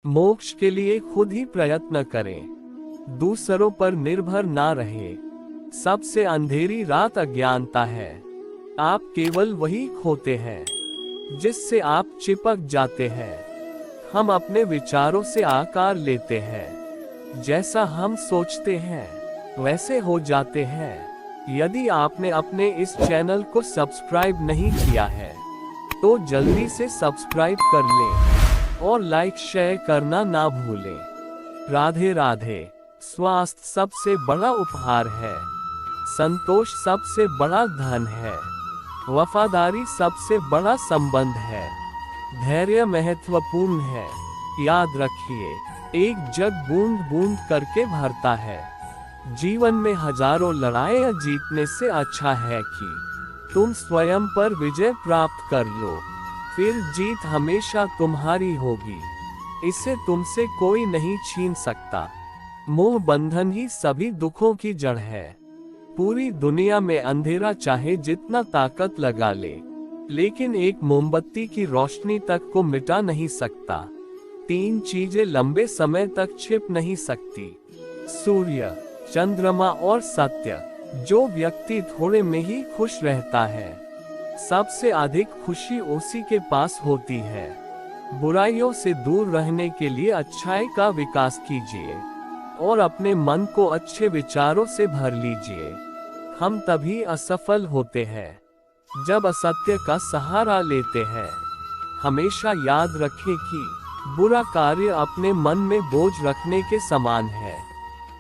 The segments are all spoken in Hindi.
मोक्ष के लिए खुद ही प्रयत्न करें, दूसरों पर निर्भर ना रहे। सबसे अंधेरी रात अज्ञानता है। आप केवल वही खोते हैं जिससे आप चिपक जाते हैं। हम अपने विचारों से आकार लेते हैं। जैसा हम सोचते हैं वैसे हो जाते हैं। यदि आपने अपने इस चैनल को सब्सक्राइब नहीं किया है तो जल्दी से सब्सक्राइब कर लें और लाइक शेयर करना ना भूलें। राधे राधे। स्वास्थ्य सबसे बड़ा उपहार है। संतोष सबसे बड़ा धन है। वफादारी सबसे बड़ा संबंध है। धैर्य महत्वपूर्ण है। याद रखिए, एक जग बूंद बूंद करके भरता है। जीवन में हजारों लड़ाइयां जीतने से अच्छा है कि तुम स्वयं पर विजय प्राप्त कर लो, फिर जीत हमेशा तुम्हारी होगी। इसे तुमसे कोई नहीं छीन सकता। मोह बंधन ही सभी दुखों की जड़ है। पूरी दुनिया में अंधेरा चाहे जितना ताकत लगा ले, लेकिन एक मोमबत्ती की रोशनी तक को मिटा नहीं सकता। 3 चीजें लंबे समय तक छिप नहीं सकती: सूर्य, चंद्रमा और सत्य। जो व्यक्ति थोड़े में ही खुश रहता है, सबसे अधिक खुशी उसी के पास होती है। बुराइयों से दूर रहने के लिए अच्छाई का विकास कीजिए और अपने मन को अच्छे विचारों से भर लीजिए। हम तभी असफल होते हैं जब असत्य का सहारा लेते हैं। हमेशा याद रखें कि बुरा कार्य अपने मन में बोझ रखने के समान है।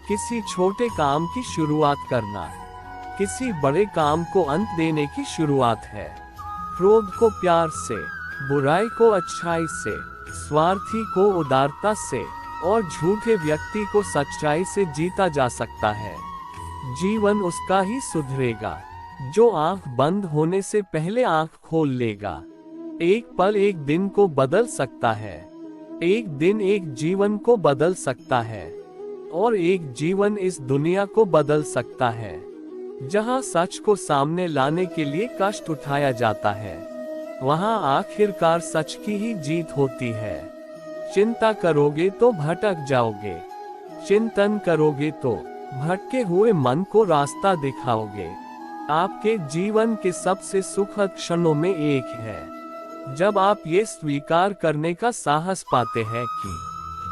किसी छोटे काम की शुरुआत करना किसी बड़े काम को अंत देने की शुरुआत है। क्रोध को प्यार से, बुराई को अच्छाई से, स्वार्थी को उदारता से और झूठे व्यक्ति को सच्चाई से जीता जा सकता है। जीवन उसका ही सुधरेगा जो आंख बंद होने से पहले आंख खोल लेगा। एक पल एक दिन को बदल सकता है। एक दिन एक जीवन को बदल सकता है और एक जीवन इस दुनिया को बदल सकता है। जहां सच को सामने लाने के लिए कष्ट उठाया जाता है, वहां आखिरकार सच की ही जीत होती है। चिंता करोगे तो भटक जाओगे, चिंतन करोगे तो भटके हुए मन को रास्ता दिखाओगे। आपके जीवन के सबसे सुखद क्षणों में एक है जब आप ये स्वीकार करने का साहस पाते हैं कि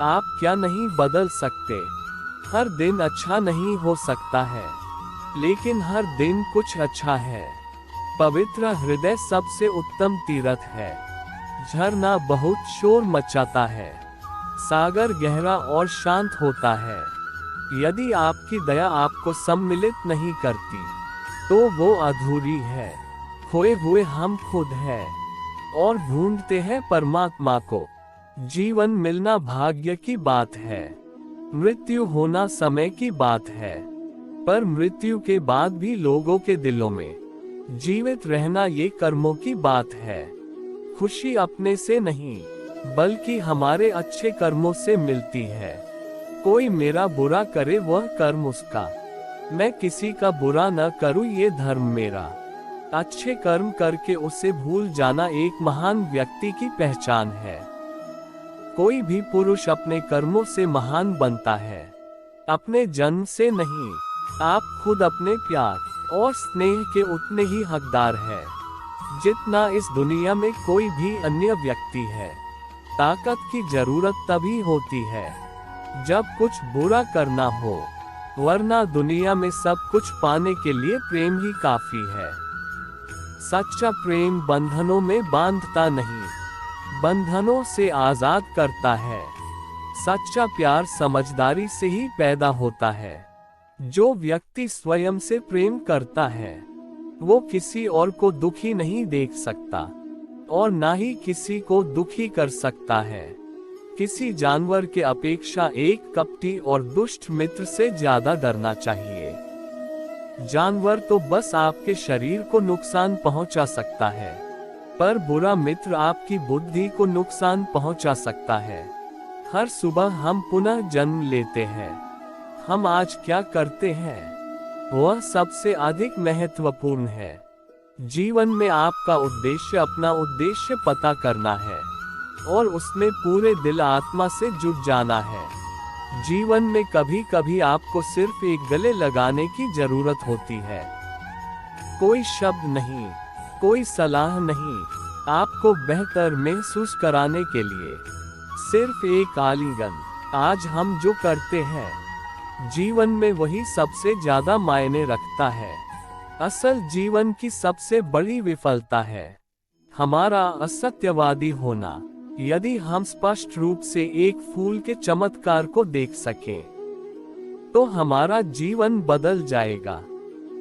आप क्या नहीं बदल सकते। हर दिन अच्छा नहीं हो सकता है, लेकिन हर दिन कुछ अच्छा है। पवित्र हृदय सबसे उत्तम तीर्थ है। झरना बहुत शोर मचाता है, सागर गहरा और शांत होता है। यदि आपकी दया आपको सम्मिलित नहीं करती तो वो अधूरी है। खोए हुए हम खुद हैं और ढूंढते हैं परमात्मा को। जीवन मिलना भाग्य की बात है, मृत्यु होना समय की बात है। पर मृत्यु के बाद भी लोगों के दिलों में जीवित रहना ये कर्मों की बात है। खुशी अपने से नहीं बल्कि हमारे अच्छे कर्मों से मिलती है। कोई मेरा बुरा करे वह कर्म उसका, मैं किसी का बुरा न करूं ये धर्म मेरा। अच्छे कर्म करके उसे भूल जाना एक महान व्यक्ति की पहचान है। कोई भी पुरुष अपने कर्मों से महान बनता है, अपने जन्म से नहीं। आप खुद अपने प्यार और स्नेह के उतने ही हकदार हैं जितना इस दुनिया में कोई भी अन्य व्यक्ति है। ताकत की जरूरत तभी होती है जब कुछ बुरा करना हो, वरना दुनिया में सब कुछ पाने के लिए प्रेम ही काफी है। सच्चा प्रेम बंधनों में बांधता नहीं, बंधनों से आजाद करता है। सच्चा प्यार समझदारी से ही पैदा होता है। जो व्यक्ति स्वयं से प्रेम करता है वो किसी और को दुखी नहीं देख सकता और ना ही किसी को दुखी कर सकता है। किसी जानवर के अपेक्षा एक कपटी और दुष्ट मित्र से ज्यादा डरना चाहिए। जानवर तो बस आपके शरीर को नुकसान पहुंचा सकता है, पर बुरा मित्र आपकी बुद्धि को नुकसान पहुंचा सकता है। हर सुबह हम पुनः जन्म लेते हैं। हम आज क्या करते हैं वह सबसे अधिक महत्वपूर्ण है। जीवन में आपका उद्देश्य अपना उद्देश्य पता करना है। और उसमें पूरे दिल आत्मा से जुट जाना है। जीवन में कभी कभी आपको सिर्फ एक गले लगाने की जरूरत होती है। कोई शब्द नहीं, कोई सलाह नहीं, आपको बेहतर महसूस कराने के लिए सिर्फ एक आलिंगन। आज हम जो करते हैं जीवन में वही सबसे ज्यादा मायने रखता है। असल जीवन की सबसे बड़ी विफलता है हमारा असत्यवादी होना। यदि हम स्पष्ट रूप से एक फूल के चमत्कार को देख सकें तो हमारा जीवन बदल जाएगा।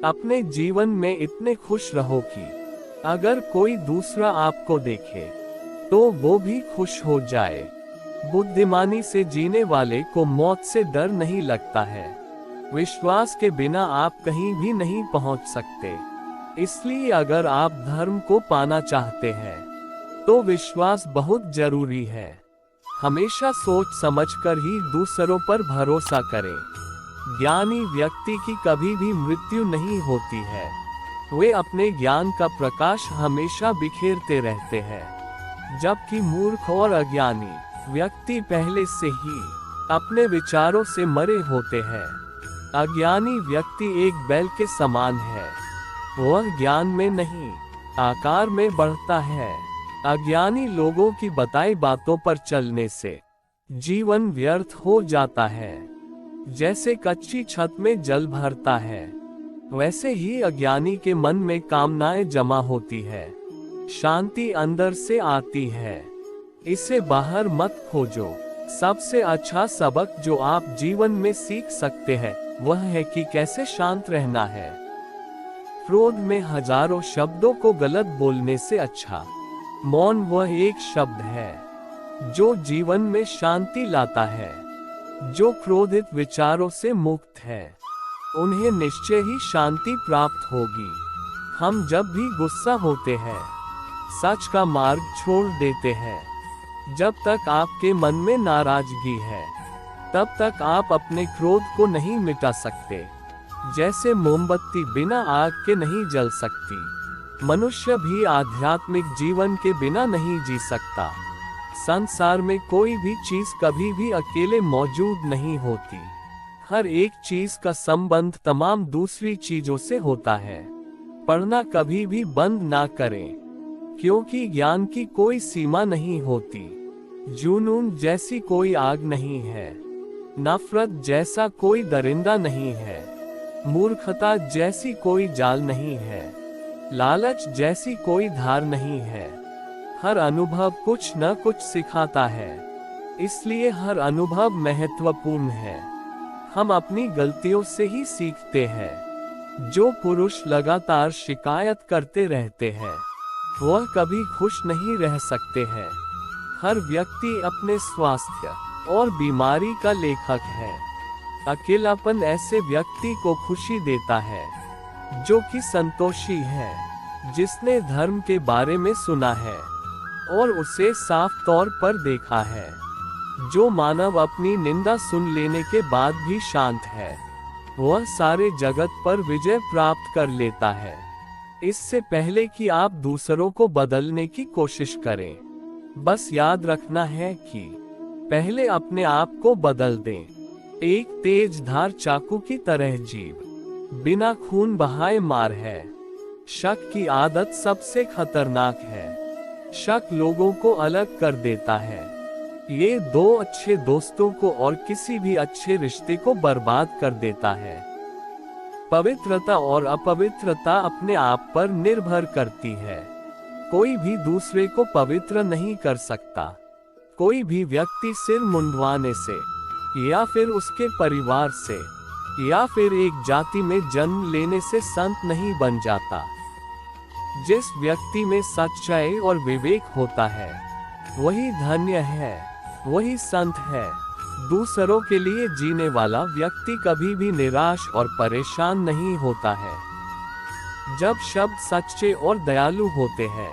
अपने जीवन में इतने खुश रहो कि अगर कोई दूसरा आपको देखे तो वो भी खुश हो जाए। बुद्धिमानी से जीने वाले को मौत से डर नहीं लगता है। विश्वास के बिना आप कहीं भी नहीं पहुंच सकते। इसलिए अगर आप धर्म को पाना चाहते हैं तो विश्वास बहुत जरूरी है। हमेशा सोच समझकर ही दूसरों पर भरोसा करें। ज्ञानी व्यक्ति की कभी भी मृत्यु नहीं होती है। वे अपने ज्ञान का प्रकाश हमेशा बिखेरते रहते हैं, जबकि मूर्ख और अज्ञानी व्यक्ति पहले से ही अपने विचारों से मरे होते हैं। अज्ञानी व्यक्ति एक बैल के समान है, वह ज्ञान में नहीं आकार में बढ़ता है। अज्ञानी लोगों की बताई बातों पर चलने से जीवन व्यर्थ हो जाता है। जैसे कच्ची छत में जल भरता है, वैसे ही अज्ञानी के मन में कामनाएं जमा होती है। शांति अंदर से आती है, इसे बाहर मत खोजो। सबसे अच्छा सबक जो आप जीवन में सीख सकते हैं वह है कि कैसे शांत रहना है। क्रोध में हजारों शब्दों को गलत बोलने से अच्छा मौन वह एक शब्द है जो जीवन में शांति लाता है। जो क्रोधित विचारों से मुक्त है उन्हें निश्चय ही शांति प्राप्त होगी। हम जब भी गुस्सा होते हैं सच का मार्ग छोड़ देते हैं। जब तक आपके मन में नाराजगी है तब तक आप अपने क्रोध को नहीं मिटा सकते। जैसे मोमबत्ती बिना आग के नहीं जल सकती, मनुष्य भी आध्यात्मिक जीवन के बिना नहीं जी सकता। संसार में कोई भी चीज कभी भी अकेले मौजूद नहीं होती। हर एक चीज का संबंध तमाम दूसरी चीजों से होता है। पढ़ना कभी भी बंद ना करें, क्योंकि ज्ञान की कोई सीमा नहीं होती। जुनून जैसी कोई आग नहीं है, नफरत जैसा कोई दरिंदा नहीं है, मूर्खता जैसी कोई जाल नहीं है, लालच जैसी कोई धार नहीं है। हर अनुभव कुछ न कुछ सिखाता है, इसलिए हर अनुभव महत्वपूर्ण है। हम अपनी गलतियों से ही सीखते हैं। जो पुरुष लगातार शिकायत करते रहते हैं वह कभी खुश नहीं रह सकते हैं। हर व्यक्ति अपने स्वास्थ्य और बीमारी का लेखक है। अकेलापन ऐसे व्यक्ति को खुशी देता है जो कि संतोषी है, जिसने धर्म के बारे में सुना है और उसे साफ तौर पर देखा है। जो मानव अपनी निंदा सुन लेने के बाद भी शांत है वह सारे जगत पर विजय प्राप्त कर लेता है। इससे पहले कि आप दूसरों को बदलने की कोशिश करें, बस याद रखना है कि पहले अपने आप को बदल दें। एक तेज धार चाकू की तरह जीभ बिना खून बहाए मार है। शक की आदत सबसे खतरनाक है। शक लोगों को अलग कर देता है। ये दो अच्छे दोस्तों को और किसी भी अच्छे रिश्ते को बर्बाद कर देता है। पवित्रता और अपवित्रता अपने आप पर निर्भर करती है। कोई भी दूसरे को पवित्र नहीं कर सकता। कोई भी व्यक्ति सिर मुंडवाने से या फिर उसके परिवार से या फिर एक जाति में जन्म लेने से संत नहीं बन जाता। जिस व्यक्ति में सच्चाई और विवेक होता है वही धन्य है, वही संत है। दूसरों के लिए जीने वाला व्यक्ति कभी भी निराश और परेशान नहीं होता है। जब शब्द सच्चे और दयालु होते हैं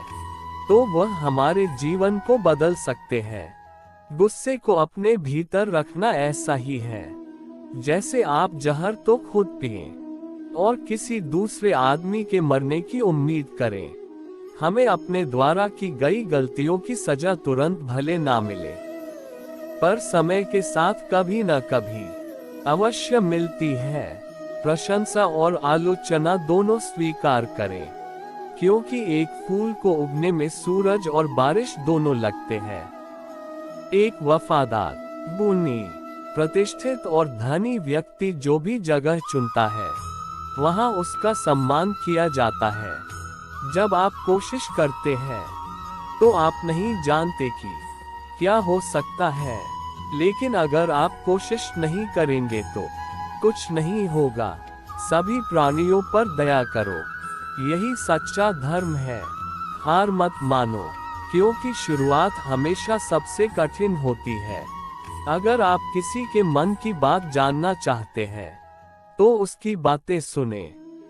तो वह हमारे जीवन को बदल सकते हैं। गुस्से को अपने भीतर रखना ऐसा ही है जैसे आप जहर तो खुद पिएं और किसी दूसरे आदमी के मरने की उम्मीद करें। हमें अपने द्वारा की गई गलतियों की सजा तुरंत भले ना मिले, पर समय के साथ कभी न कभी अवश्य मिलती है। प्रशंसा और आलोचना दोनों स्वीकार करें, क्योंकि एक फूल को उगने में सूरज और बारिश दोनों लगते हैं। एक वफादार, गुणी, प्रतिष्ठित और धनी व्यक्ति जो भी जगह चुनता है, वहां उसका सम्मान किया जाता है। जब आप कोशिश करते हैं तो आप नहीं जानते कि क्या हो सकता है, लेकिन अगर आप कोशिश नहीं करेंगे तो कुछ नहीं होगा। सभी प्राणियों पर दया करो, यही सच्चा धर्म है। हार मत मानो, क्योंकि शुरुआत हमेशा सबसे कठिन होती है। अगर आप किसी के मन की बात जानना चाहते हैं तो उसकी बातें सुने।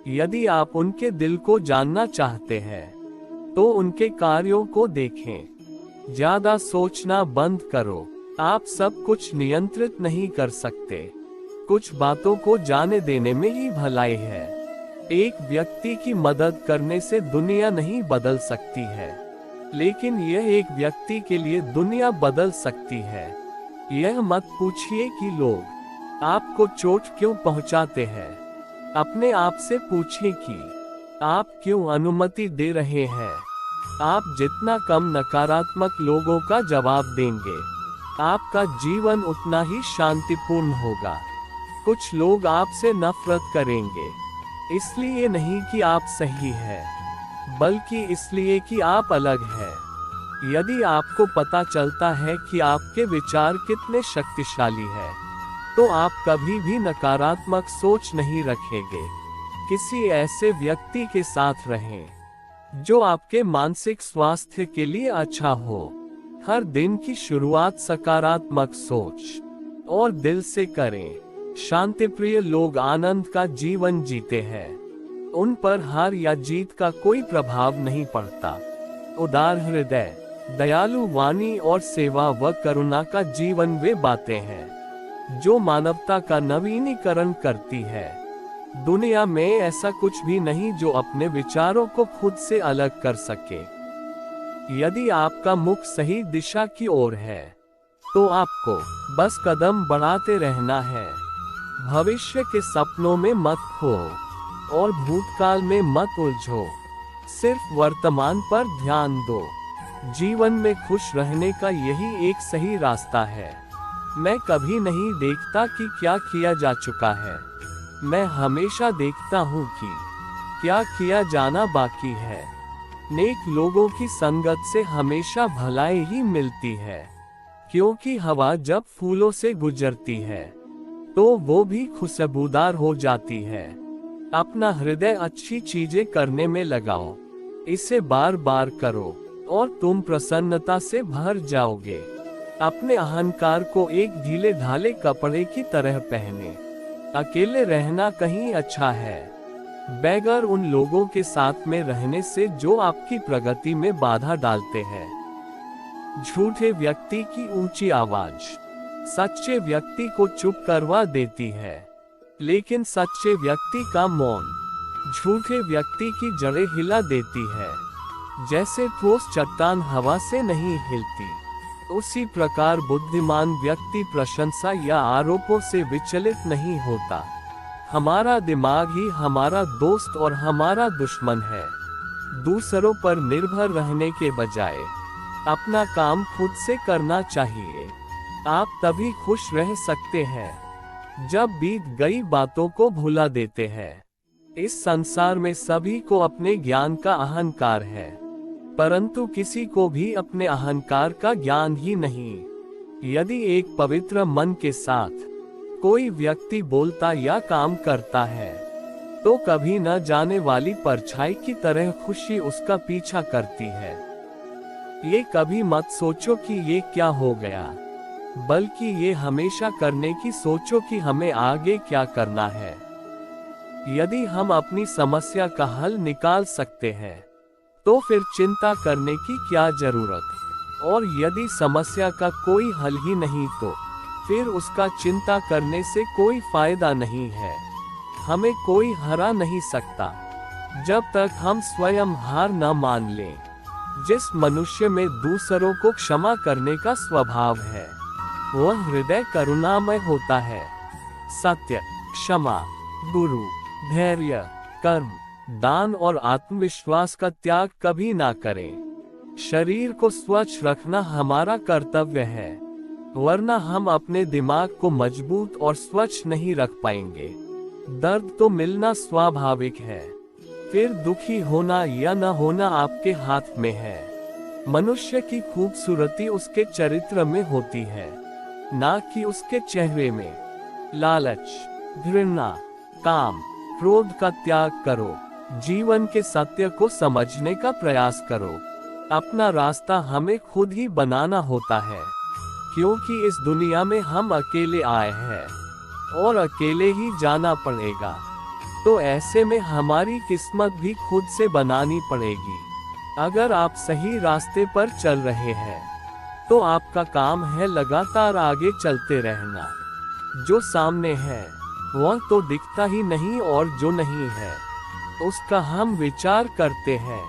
यदि आप उनके दिल को जानना चाहते हैं तो उनके कार्यों को देखें। ज्यादा सोचना बंद करो, आप सब कुछ नियंत्रित नहीं कर सकते। कुछ बातों को जाने देने में ही भलाई है। एक व्यक्ति की मदद करने से दुनिया नहीं बदल सकती है, लेकिन यह एक व्यक्ति के लिए दुनिया बदल सकती है। यह मत पूछिए कि लोग आपको चोट क्यों पहुंचाते हैं। अपने आप से पूछिए कि आप क्यों अनुमति दे रहे हैं। आप जितना कम नकारात्मक लोगों का जवाब देंगे, आपका जीवन उतना ही शांतिपूर्ण होगा। कुछ लोग आपसे नफरत करेंगे, इसलिए नहीं कि आप सही हैं, बल्कि इसलिए कि आप अलग हैं। यदि आपको पता चलता है कि आपके विचार कितने शक्तिशाली हैं, तो आप कभी भी नकारात्मक सोच नहीं रखेंगे। किसी ऐसे व्यक्ति के साथ रहें जो आपके मानसिक स्वास्थ्य के लिए अच्छा हो। हर दिन की शुरुआत सकारात्मक सोच और दिल से करें। शांतिप्रिय लोग आनंद का जीवन जीते हैं। उन पर हार या जीत का कोई प्रभाव नहीं पड़ता। उदार हृदय, दयालु वाणी और सेवा व करुणा का जीवन वे बातें हैं जो मानवता का नवीनीकरण करती है। दुनिया में ऐसा कुछ भी नहीं जो अपने विचारों को खुद से अलग कर सके। यदि आपका मुख सही दिशा की ओर है तो आपको बस कदम बढ़ाते रहना है। भविष्य के सपनों में मत खो और भूतकाल में मत उलझो। सिर्फ वर्तमान पर ध्यान दो। जीवन में खुश रहने का यही एक सही रास्ता है। मैं कभी नहीं देखता कि क्या किया जा चुका है, मैं हमेशा देखता हूँ कि क्या किया जाना बाकी है। नेक लोगों की संगत से हमेशा भलाई ही मिलती है, क्योंकि हवा जब फूलों से गुजरती है तो वो भी खुशबूदार हो जाती है। अपना हृदय अच्छी चीजें करने में लगाओ, इसे बार बार करो और तुम प्रसन्नता से भर जाओगे। अपने अहंकार को एक ढीले ढाले कपड़े की तरह पहने। अकेले रहना कहीं अच्छा है, बगैर उन लोगों के साथ में रहने से जो आपकी प्रगति में बाधा डालते हैं। झूठे व्यक्ति की ऊंची आवाज सच्चे व्यक्ति को चुप करवा देती है, लेकिन सच्चे व्यक्ति का मौन झूठे व्यक्ति की जड़ें हिला देती है। जैसे ठोस चट्टान हवा से नहीं हिलती, उसी प्रकार बुद्धिमान व्यक्ति प्रशंसा या आरोपों से विचलित नहीं होता। हमारा दिमाग ही हमारा दोस्त और हमारा दुश्मन है। दूसरों पर निर्भर रहने के बजाय अपना काम खुद से करना चाहिए। आप तभी खुश रह सकते हैं जब बीत गई बातों को भुला देते हैं। इस संसार में सभी को अपने ज्ञान का अहंकार है, परंतु किसी को भी अपने अहंकार का ज्ञान ही नहीं। यदि एक पवित्र मन के साथ कोई व्यक्ति बोलता या काम करता है तो कभी न जाने वाली परछाई की तरह खुशी उसका पीछा करती है। ये कभी मत सोचो कि ये क्या हो गया, बल्कि ये हमेशा करने की सोचो कि हमें आगे क्या करना है। यदि हम अपनी समस्या का हल निकाल सकते हैं तो फिर चिंता करने की क्या जरूरत। और यदि समस्या का कोई हल ही नहीं तो फिर उसका चिंता करने से कोई फायदा नहीं है। हमें कोई हरा नहीं सकता। जब तक हम स्वयं हार न मान लें। जिस मनुष्य में दूसरों को क्षमा करने का स्वभाव है, वह हृदय करुणामय होता है। सत्य, क्षमा, गुरु, धैर्य, कर्म, दान और आत्मविश्वास का त्याग कभी ना करें। शरीर को स्वच्छ रखना हमारा कर्तव्य है, वरना हम अपने दिमाग को मजबूत और स्वच्छ नहीं रख पाएंगे। दर्द तो मिलना स्वाभाविक है, फिर दुखी होना या न होना आपके हाथ में है। मनुष्य की खूबसूरती उसके चरित्र में होती है, ना कि उसके चेहरे में। लालच, घृणा, काम, क्रोध का त्याग करो। जीवन के सत्य को समझने का प्रयास करो। अपना रास्ता हमें खुद ही बनाना होता है, क्योंकि इस दुनिया में हम अकेले आए हैं और अकेले ही जाना पड़ेगा। तो ऐसे में हमारी किस्मत भी खुद से बनानी पड़ेगी। अगर आप सही रास्ते पर चल रहे हैं, तो आपका काम है लगातार आगे चलते रहना। जो सामने है वह तो दिखता ही नहीं, और जो नहीं है उसका हम विचार करते हैं।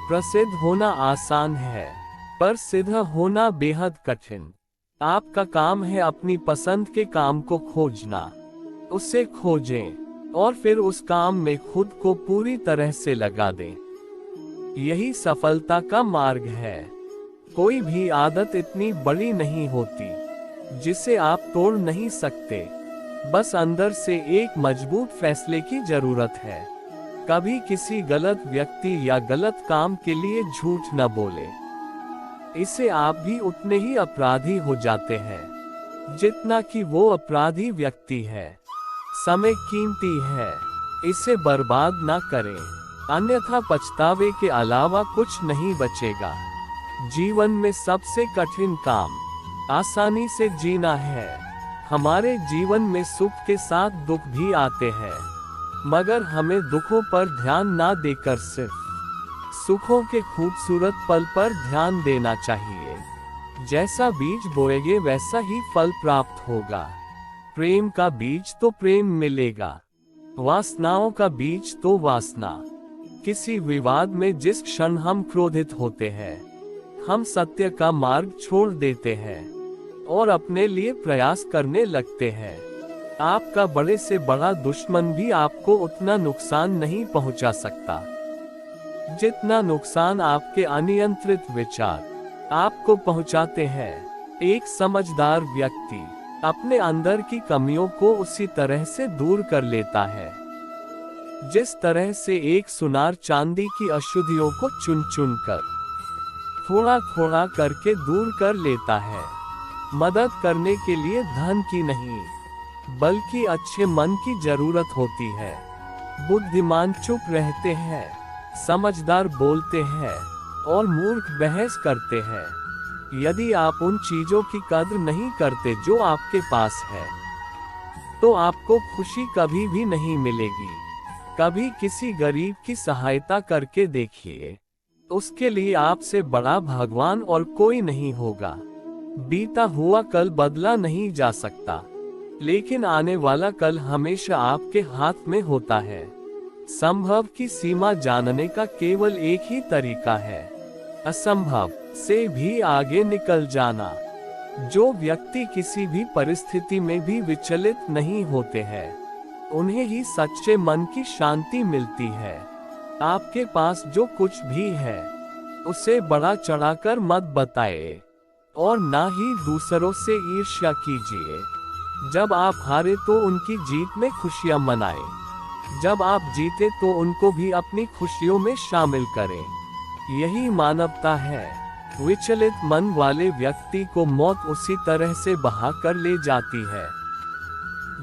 प्रसिद्ध होना आसान है, पर सिद्ध होना बेहद कठिन। आपका काम है अपनी पसंद के काम को खोजना, उसे खोजें और फिर उस काम में खुद को पूरी तरह से लगा दें। यही सफलता का मार्ग है। कोई भी आदत इतनी बड़ी नहीं होती जिसे आप तोड़ नहीं सकते। बस अंदर से एक मजबूत फैसले की जरूरत है। कभी किसी गलत व्यक्ति या गलत काम के लिए झूठ न बोले। इससे आप भी उतने ही अपराधी हो जाते हैं जितना कि वो अपराधी व्यक्ति है। समय कीमती है, इसे बर्बाद ना करें, अन्यथा पछतावे के अलावा कुछ नहीं बचेगा। जीवन में सबसे कठिन काम आसानी से जीना है। हमारे जीवन में सुख के साथ दुख भी आते हैं, मगर हमें दुखों पर ध्यान ना देकर सिर्फ सुखों के खूबसूरत पल पर ध्यान देना चाहिए। जैसा बीज बोएंगे वैसा ही फल प्राप्त होगा। प्रेम का बीज तो प्रेम मिलेगा, वासनाओं का बीज तो वासना। किसी विवाद में जिस क्षण हम क्रोधित होते हैं, हम सत्य का मार्ग छोड़ देते हैं और अपने लिए प्रयास करने लगते हैं। आपका बड़े से बड़ा दुश्मन भी आपको उतना नुकसान नहीं पहुंचा सकता जितना नुकसान आपके अनियंत्रित विचार आपको पहुंचाते हैं। एक समझदार व्यक्ति अपने अंदर की कमियों को उसी तरह से दूर कर लेता है जिस तरह से एक सुनार चांदी की अशुद्धियों को चुन चुन कर थोड़ा थोड़ा करके दूर कर लेता है। मदद करने के लिए धन की नहीं, बल्कि अच्छे मन की जरूरत होती है। बुद्धिमान चुप रहते हैं, समझदार बोलते हैं और मूर्ख बहस करते हैं। यदि आप उन चीजों की कद्र नहीं करते जो आपके पास है, तो आपको खुशी कभी भी नहीं मिलेगी। कभी किसी गरीब की सहायता करके देखिए, उसके लिए आपसे बड़ा भगवान और कोई नहीं होगा। बीता हुआ कल बदला नहीं जा सकता, लेकिन आने वाला कल हमेशा आपके हाथ में होता है। संभव की सीमा जानने का केवल एक ही तरीका है, असंभव से भी आगे निकल जाना। जो व्यक्ति किसी भी परिस्थिति में भी विचलित नहीं होते हैं, उन्हें ही सच्चे मन की शांति मिलती है। आपके पास जो कुछ भी है, उसे बड़ा चढ़ाकर मत बताएं और ना ही दूसरों से ईर्ष्या कीजिए। जब आप हारे तो उनकी जीत में खुशियां मनाएं। जब आप जीते तो उनको भी अपनी खुशियों में शामिल करें। यही मानवता है। विचलित मन वाले व्यक्ति को मौत उसी तरह से बहा कर ले जाती है,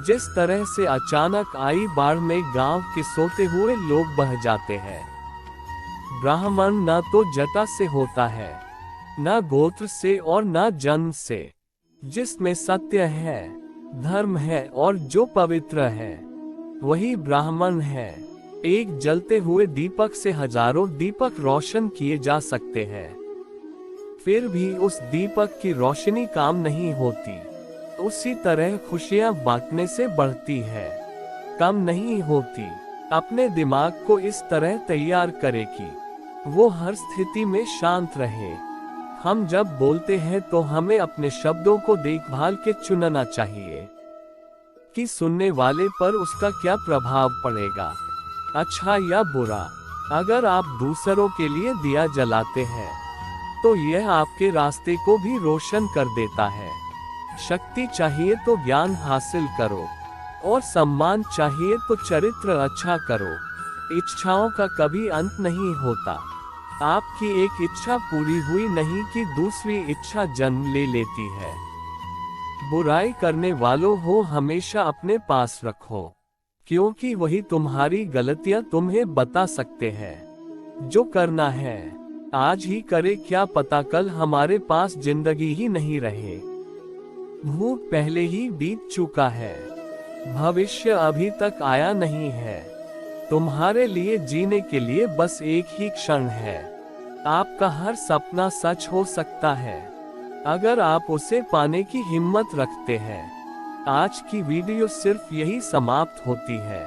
जिस तरह से अचानक आई बाढ़ में गांव के सोते हुए लोग बह जाते हैं। ब्राह्मण न तो जटा से होता है, न गोत्र से और न जन्म से। जिसमें सत्य है, धर्म है और जो पवित्र है, वही ब्राह्मण है। एक जलते हुए दीपक से हजारों दीपक रोशन किए जा सकते हैं, फिर भी उस दीपक की रोशनी काम नहीं होती। उसी तरह खुशियां बांटने से बढ़ती है, कम नहीं होती। अपने दिमाग को इस तरह तैयार करें कि वो हर स्थिति में शांत रहे। हम जब बोलते हैं तो हमें अपने शब्दों को देखभाल के चुनना चाहिए कि सुनने वाले पर उसका क्या प्रभाव पड़ेगा, अच्छा या बुरा। अगर आप दूसरों के लिए दिया जलाते हैं तो यह आपके रास्ते को भी रोशन कर देता है। शक्ति चाहिए तो ज्ञान हासिल करो और सम्मान चाहिए तो चरित्र अच्छा करो। इच्छाओं का कभी अंत नहीं होता। आपकी एक इच्छा पूरी हुई नहीं कि दूसरी इच्छा जन्म ले लेती है। बुराई करने वालों हो हमेशा अपने पास रखो, क्योंकि वही तुम्हारी गलतियां तुम्हें बता सकते हैं। जो करना है आज ही करे, क्या पता कल हमारे पास जिंदगी ही नहीं रहे। भूत पहले ही बीत चुका है, भविष्य अभी तक आया नहीं है। तुम्हारे लिए जीने के लिए बस एक ही क्षण है। आपका हर सपना सच हो सकता है अगर आप उसे पाने की हिम्मत रखते हैं। आज की वीडियो सिर्फ यही समाप्त होती है।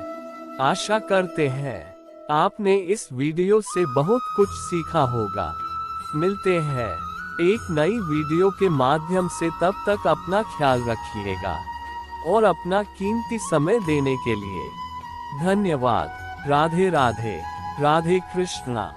आशा करते हैं आपने इस वीडियो से बहुत कुछ सीखा होगा। मिलते हैं एक नई वीडियो के माध्यम से, तब तक अपना ख्याल रखिएगा और अपना कीमती समय देने के लिए धन्यवाद। राधे राधे, राधे कृष्णा।